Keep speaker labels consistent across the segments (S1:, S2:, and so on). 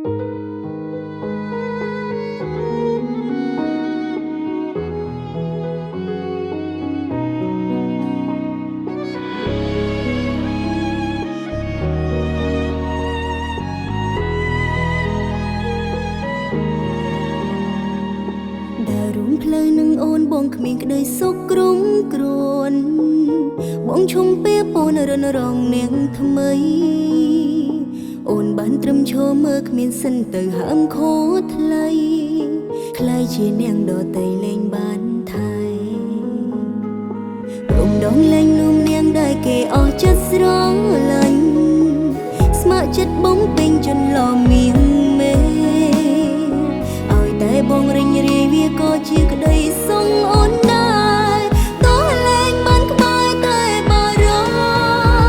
S1: ផ្លូវនឹងអូនបងគ្មានក្តីសុខក្រុមគ្រួនបងឈុំពេលពូនរនរងនាងថ្មីអូនបានត្រឹមឈរមើលគ្មានសិនទៅហើមខូចថ្លៃខ្លាយជានាងដតៃលេងបានថៃរំដងលេងលំនាងដែលគេអស់ចិត្តស្រឡាញ់ស្ម័គ្រចិត្តបងពេញចន្លោះមៀងមេឲ្យតែបងរិញរាយវាក៏ជាក្តីសុងអូនដែរតោះលែងបានក្បែរតែបារម្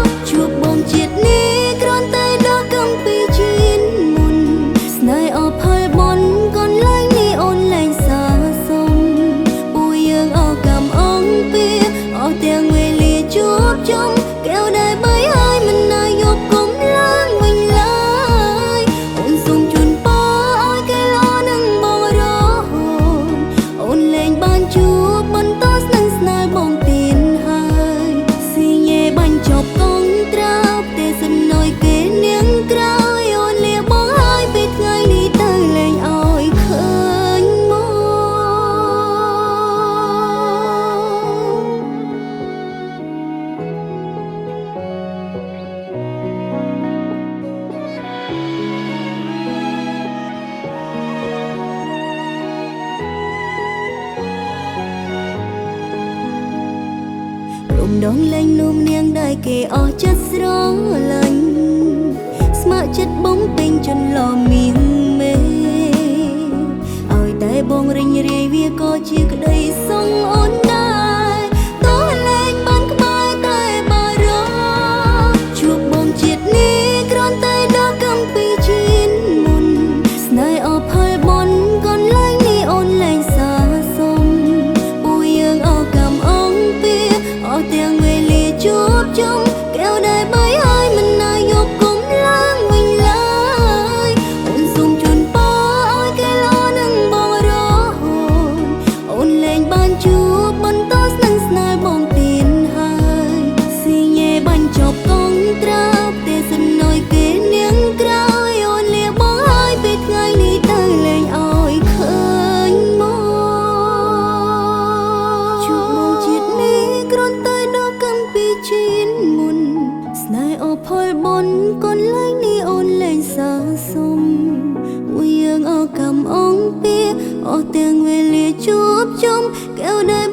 S1: ភជួបបងជាតិនេះគ្រាន់តែដល់កំពីជាតិមុនស្នេហ៍អស់ផលបនកូនឡើងនេះអូនលែងសាសុំពូយើងអស់កម្មអង្គពីអស់ទាំងវេលាជួបជុំកែវដែលបីហើយមិនណាយកគុំឡើងវិញឡើយអូនសូមជូនពរឲ្យកែឡនឹងបងរហូតអូនលែងបានជួបបន្តស្នឹងស្នេហ៍បងទៀនហើយស៊ីញេបាញ់ចប់កងត្រាបទេសិនណយគេនាងក្រោយអូនលាបងហើយពីថ្ងៃនេះទៅលែងឲ្យឃើញមករំដងលែងនុំនាងដែលគេអស់ចិត្តស្រឡាញ់ស្ម័គ្រចិត្តបងពេញចន្លោះមៀងមេឲ្យតែបងរិញរាយវាក៏ជាក្តីសុងអូនដែរតោះលែងបានក្បែរតែបារម្ភជួបបងជាតិនេះគ្រាន់តែដល់កំពីជាតិមុនស្នេហ៍អស់ផលបនកូនឡើងនេះអូនលែងសាសុំពូយើងអស់កម្មអង្គពីអស់ទាំងវេលាជួបជុំកែវដែលបីហើយមិនណាយកគុំឡើងវិញឡើយអូនសូមជូនពរឲ្យកែឡនឹងបងរហូតអូនលែងបានជួបបន្តស្នឹងស្នេហ៍បងទៀនហើយស៊ីញេបាញ់ចប់កងត្រាបទេសិនណយគេនាងក្រោយអូនលាបងហើយពីថ្ងៃនេះទៅលែងឲ្យឃើញមកជួបបងជាតិនេះគ្រាន់តែដល់កំពីជាតិមុនស្នេហ៍អស់ផលបនកូនឡើងនេះអូនលែងសាសុំមួយយើងអស់កម្មអង្គពីអស់ទាំងវេលាជួបជុំកែវដែល